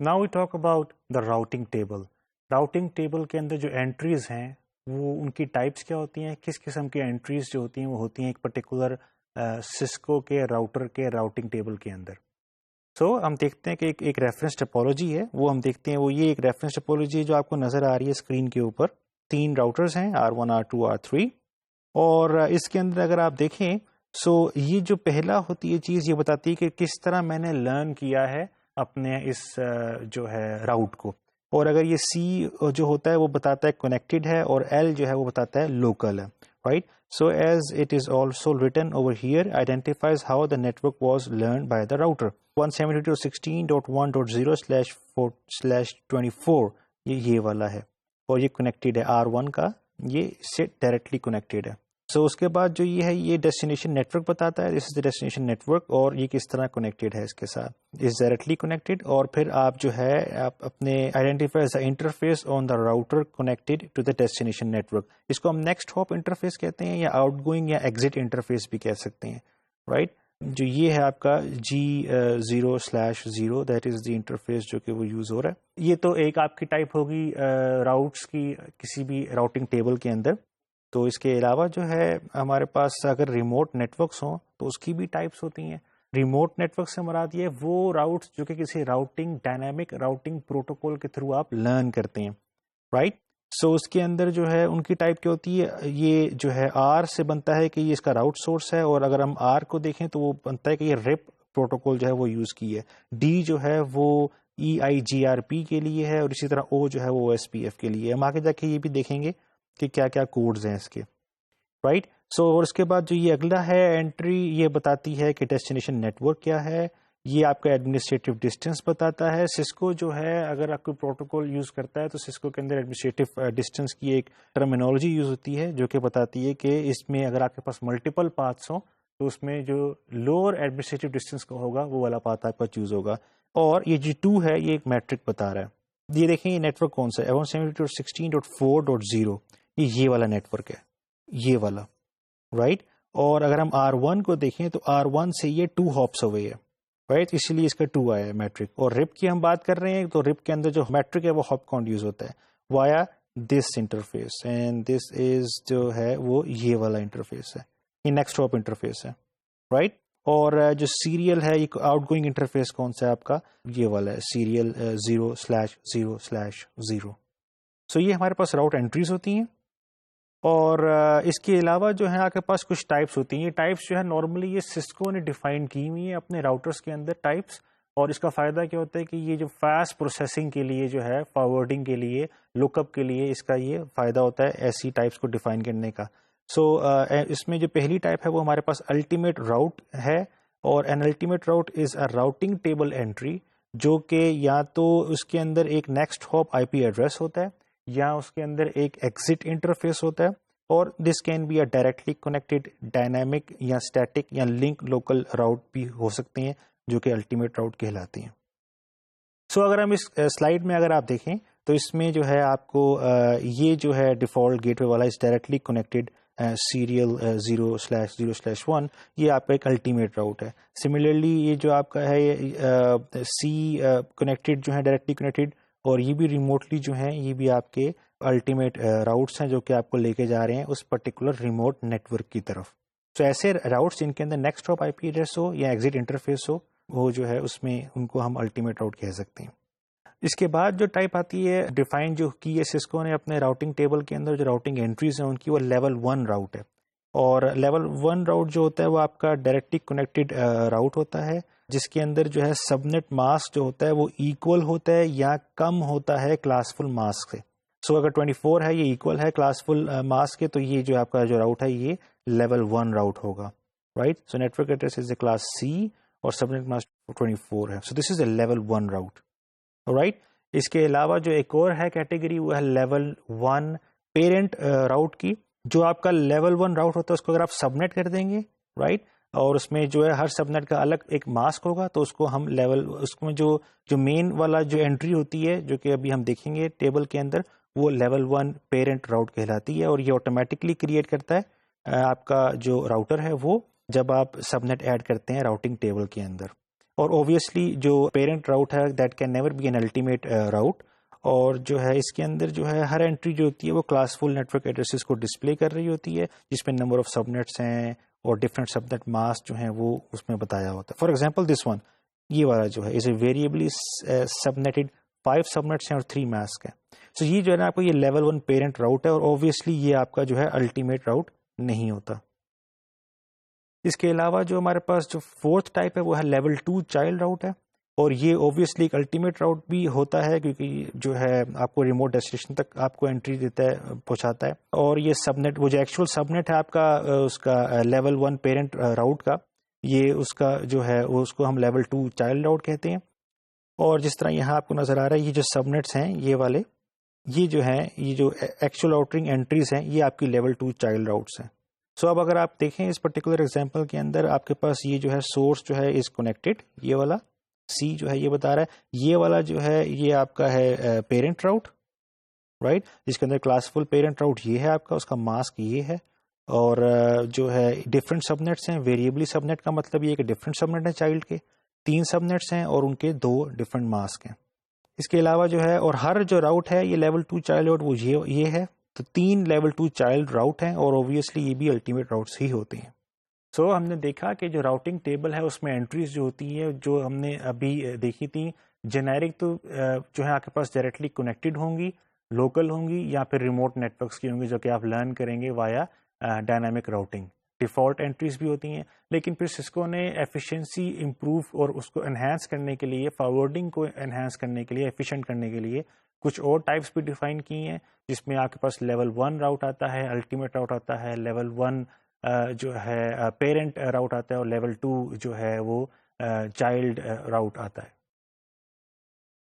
Now we talk about the routing table. Routing table کے اندر جو entries ہیں وہ ان کی ٹائپس کیا ہوتی ہیں، کس قسم کی انٹریز جو ہوتی ہیں وہ ہوتی ہیں ایک پرٹیکولر سسکو کے راؤٹر کے راؤٹنگ ٹیبل کے اندر. سو ہم دیکھتے ہیں کہ ایک ریفرنس ٹپولوجی ہے، وہ ہم دیکھتے ہیں وہ یہ ایک ریفرنس ٹپولوجی جو آپ کو نظر آ رہی ہے اسکرین کے اوپر. 3 راؤٹرز ہیں R1 R2 R3 اور اس کے اندر اگر آپ دیکھیں سو یہ جو پہلا ہوتی ہے چیز یہ بتاتی ہے کہ کس طرح میں نے لرن کیا ہے اپنے اس جو ہے راؤٹ کو. اور اگر یہ سی جو ہوتا ہے وہ بتاتا ہے کنیکٹڈ ہے اور ایل جو ہے وہ بتاتا ہے لوکل ہے، right. So as it is also written over here identifies how the network was learn by the router. 172.1.0/4/24 یہ والا ہے اور یہ کنیکٹڈ ہے R1 کا، یہ اس سے ڈائریکٹلی کنیکٹڈ ہے. سو اس کے بعد جو یہ ہے یہ ڈیسٹینیشن نیٹورک بتاتا ہے، دس از دا ڈیسٹینیشن نیٹورک اور یہ کس طرح کنیکٹڈ ہے اس کے ساتھ، از ڈائریکٹلی کنیکٹڈ. اور پھر آپ جو ہے آپ اپنے identify the interface on the router connected to the destination network. اس کو ہم نیکسٹ ہاپ انٹرفیس کہتے ہیں یا آؤٹ گوئنگ یا ایگزٹ انٹرفیس بھی کہہ سکتے ہیں، رائٹ. جو یہ ہے آپ کا G0/0 that is the interface جو کہ وہ یوز ہو رہا ہے. یہ تو ایک آپ کی ٹائپ ہوگی راؤٹس کی کسی بھی راؤٹنگ ٹیبل کے اندر. تو اس کے علاوہ جو ہے ہمارے پاس اگر ریموٹ نیٹورکس ہوں تو اس کی بھی ٹائپس ہوتی ہیں. ریموٹ نیٹورک سے مراد یہ وہ راؤٹس جو کہ کسی راؤٹنگ ڈائنامک راؤٹنگ پروٹوکول کے تھرو آپ لرن کرتے ہیں، رائٹ. سو اس کے اندر جو ہے ان کی ٹائپ کیا ہوتی ہے، یہ جو ہے آر سے بنتا ہے کہ یہ اس کا راؤٹ سورس ہے، اور اگر ہم آر کو دیکھیں تو وہ بنتا ہے کہ یہ ریپ پروٹوکول جو ہے وہ یوز کی ہے. ڈی جو ہے وہ EIGRP کے لیے ہے اور اسی طرح او جو ہے وہ OSPF کے لیے. ہم آگے جا کے یہ بھی دیکھیں گے کہ کیا کیا کوڈز ہیں اس کے، رائٹ. سو اور اس کے بعد جو یہ اگلا ہے انٹری یہ بتاتی ہے کہ ڈیسٹینیشن نیٹورک کیا ہے، یہ آپ کا ایڈمنسٹریٹو ڈسٹینس بتاتا ہے. سسکو جو ہے اگر آپ کوئی پروٹوکول یوز کرتا ہے تو سسکو کے اندر ایڈمنسٹریٹو ڈسٹینس کی ایک ٹرمینالوجی یوز ہوتی ہے جو کہ بتاتی ہے کہ اس میں اگر آپ کے پاس ملٹیپل پاتھس ہوں تو اس میں جو لوور ایڈمنسٹریٹو ڈسٹینس کا ہوگا وہ والا پاتھ آپ کا چوز ہوگا. اور یہ G2 ہے یہ ایک میٹرک بتا رہا ہے. یہ دیکھیں یہ نیٹورک کون سا ہے، 172.16.4.0 یہ والا نیٹورک ہے، یہ والا، رائٹ. اور اگر ہم R1 کو دیکھیں تو R1 سے یہ 2 ہاپس ہوئے ہے، رائٹ، اسی لیے اس کا 2 آیا ہے میٹرک. اور رپ کی ہم بات کر رہے ہیں تو رپ کے اندر جو میٹرک ہے وہ ہاپ کاؤنٹ یوز ہوتا ہے وایا دس انٹرفیس، اینڈ دس از جو ہے وہ یہ والا انٹرفیس ہے، یہ نیکسٹ ہاپ انٹرفیس ہے، رائٹ. اور جو سیریل ہے یہ آؤٹ گوئنگ انٹرفیس کون سا ہے آپ کا، یہ والا ہے سیریل 0/0/0. سو یہ ہمارے پاس راؤٹ انٹریز ہوتی ہیں. اور اس کے علاوہ جو ہے آپ کے پاس کچھ ٹائپس ہوتی ہیں. یہ ٹائپس جو ہے نارملی یہ سسکو نے ڈیفائن کی ہوئی ہیں اپنے راؤٹرس کے اندر ٹائپس. اور اس کا فائدہ کیا ہوتا ہے کہ یہ جو فاسٹ پروسیسنگ کے لیے جو ہے فارورڈنگ کے لیے لک اپ کے لیے اس کا یہ فائدہ ہوتا ہے ایسی ٹائپس کو ڈیفائن کرنے کا. سو اس میں جو پہلی ٹائپ ہے وہ ہمارے پاس الٹیمیٹ راؤٹ ہے. اور an ultimate route is a routing table entry جو کہ یا تو اس کے اندر ایک نیکسٹ ہاپ IP ایڈریس ہوتا ہے یا اس کے اندر ایک ایگزٹ انٹرفیس ہوتا ہے. اور this can be a directly connected dynamic یا اسٹیٹک یا لنک لوکل راؤٹ بھی ہو سکتے ہیں جو کہ الٹیمیٹ راؤٹ کہلاتے ہیں. سو اگر ہم اس سلائیڈ میں اگر آپ دیکھیں تو اس میں جو ہے آپ کو یہ جو ہے ڈیفالٹ گیٹ وے والا از ڈائریکٹلی کنیکٹڈ سیریل 0/0/1 یہ آپ کا ایک الٹیمیٹ راؤٹ ہے. سملرلی یہ جو آپ کا ہے سی کنیکٹڈ جو ہے ڈائریکٹلی کنیکٹڈ، اور یہ بھی ریموٹلی جو ہیں یہ بھی آپ کے الٹیمیٹ راؤٹس ہیں جو کہ آپ کو لے کے جا رہے ہیں اس پرٹیکولر ریموٹ نیٹورک کی طرف. تو ایسے راؤٹس جن کے اندر نیکسٹ ہاپ IP ایڈریس ہو یا ایگزٹ انٹرفیس ہو وہ جو ہے اس میں ان کو ہم الٹیمیٹ راؤٹ کہہ سکتے ہیں. اس کے بعد جو ٹائپ آتی ہے ڈیفائن جو کی ہے سسکو نے اپنے راؤٹنگ ٹیبل کے اندر جو راؤٹنگ انٹریز ہیں ان کی وہ لیول 1 راؤٹ ہے. اور لیول 1 راؤٹ جو ہوتا ہے وہ آپ کا ڈائریکٹلی کنیکٹڈ راؤٹ ہوتا ہے جس کے اندر جو ہے سبنیٹ ماسک جو ہوتا ہے وہ ایکول ہوتا ہے یا کم ہوتا ہے کلاس فل ماسک سے. سو اگر 24 ہے یہ ایکول ہے کلاس فل ماسک کے تو یہ جو آپ کا جو راؤٹ ہے یہ لیول 1 راؤٹ ہوگا، right. So network address is a class C اور سبنیٹ ماسک 24 ہے. سو دس از اے لیول 1 راؤٹ، رائٹ. اس کے علاوہ جو ایک اور ہے کیٹیگری وہ ہے لیول 1 پیرنٹ راؤٹ کی. جو آپ کا لیول 1 راؤٹ ہوتا ہے اس کو اگر آپ سبنیٹ کر دیں گے، رائٹ، اور اس میں جو ہے ہر سبنیٹ کا الگ ایک ماسک ہوگا تو اس کو ہم لیول اس میں جو مین والا جو انٹری ہوتی ہے جو کہ ابھی ہم دیکھیں گے ٹیبل کے اندر وہ لیول 1 پیرنٹ راؤٹ کہلاتی ہے. اور یہ آٹومیٹکلی کریٹ کرتا ہے آپ کا جو راؤٹر ہے وہ جب آپ سبنیٹ ایڈ کرتے ہیں راؤٹنگ ٹیبل کے اندر. اور اوبیسلی جو پیرنٹ راؤٹ ہے that can never be an ultimate route, اور جو ہے اس کے اندر جو ہے ہر انٹری جو ہوتی ہے وہ classful network addresses کو ڈسپلے کر رہی ہوتی ہے، جس میں نمبر آف سب نیٹس ہیں اور ڈفرینٹ سب نیٹ ماسک جو ہیں وہ اس میں بتایا ہوتا ہے. فار ایگزامپل دس ون، یہ والا جو ہے از اے ویریبلی سب نیٹڈ 5 سب نیٹس ہیں اور 3 ماسک ہیں. سو یہ جو ہے نا آپ کو یہ لیول 1 پیرنٹ راؤٹ ہے، اور اوبیسلی یہ آپ کا جو ہے الٹیمیٹ راؤٹ نہیں ہوتا. اس کے علاوہ جو ہمارے پاس جو 4th ٹائپ ہے وہ ہے لیول 2 چائلڈ راؤٹ ہے، اور یہ اوبیسلی ایک الٹیمیٹ راؤٹ بھی ہوتا ہے کیونکہ جو ہے آپ کو ریموٹ ڈیسٹینیشن تک آپ کو انٹری دیتا ہے، پہنچاتا ہے. اور یہ سب نیٹ، وہ جو ایکچوئل سب نیٹ ہے آپ کا اس کا لیول 1 پیرنٹ راؤٹ کا، یہ اس کا جو ہے وہ اس کو ہم لیول 2 چائلڈ راؤٹ کہتے ہیں. اور جس طرح یہاں آپ کو نظر آ رہا ہے یہ جو سب نیٹس ہیں یہ والے، یہ جو ہیں یہ جو ایکچوئل آؤٹرنگ انٹریز ہیں یہ آپ کی لیول 2 چائلڈ راؤٹس ہیں. سو اب اگر آپ دیکھیں اس پرٹیکولر ایگزامپل کے اندر آپ کے پاس یہ جو ہے سورس جو ہے از کنیکٹڈ، یہ والا سی جو ہے یہ بتا رہا ہے، یہ والا جو ہے یہ آپ کا ہے پیرنٹ راؤٹ، رائٹ، جس کے اندر کلاس فل پیرنٹ راؤٹ یہ ہے آپ کا، اس کا ماسک یہ ہے، اور جو ہے ڈفرینٹ سب نیٹس ہیں. ویریبلی سب نیٹ کا مطلب یہ ہے کہ ڈفرینٹ سب نیٹ ہیں چائلڈ کے، 3 سب نیٹس ہیں اور ان کے 2 ڈفرینٹ ماسک ہیں. اس کے علاوہ جو ہے اور ہر جو راؤٹ ہے یہ لیول 2 چائلڈ راؤٹ وہ یہ ہے، تو 3 لیول 2 چائلڈ راؤٹ ہیں، اور اوبیسلی یہ بھی الٹیمیٹ راؤٹس ہی ہوتے ہیں. سو ہم نے دیکھا کہ جو راؤٹنگ ٹیبل ہے اس میں انٹریز جو ہوتی ہیں جو ہم نے ابھی دیکھی تھیں، جنیرک تو جو ہے آپ کے پاس ڈائریکٹلی کنیکٹڈ ہوں گی، لوکل ہوں گی، یا پھر ریموٹ نیٹ ورکس کی ہوں گی جو کہ آپ لرن کریں گے وایا ڈائنامک راؤٹنگ. ڈیفالٹ انٹریز بھی ہوتی ہیں، لیکن پھر سسکو نے ایفیشنسی امپروو اور اس کو انہینس کرنے کے لیے، فارورڈنگ کو انہینس کرنے کے لیے، ایفیشینٹ کرنے کے لیے کچھ اور ٹائپس بھی ڈیفائن کی ہیں، جس میں آپ کے پاس لیول 1 راؤٹ آتا ہے، الٹیمیٹ راؤٹ آتا ہے، لیول 1 جو ہے پیرنٹ راؤٹ آتا ہے، اور لیول 2 جو ہے وہ چائلڈ راؤٹ آتا ہے.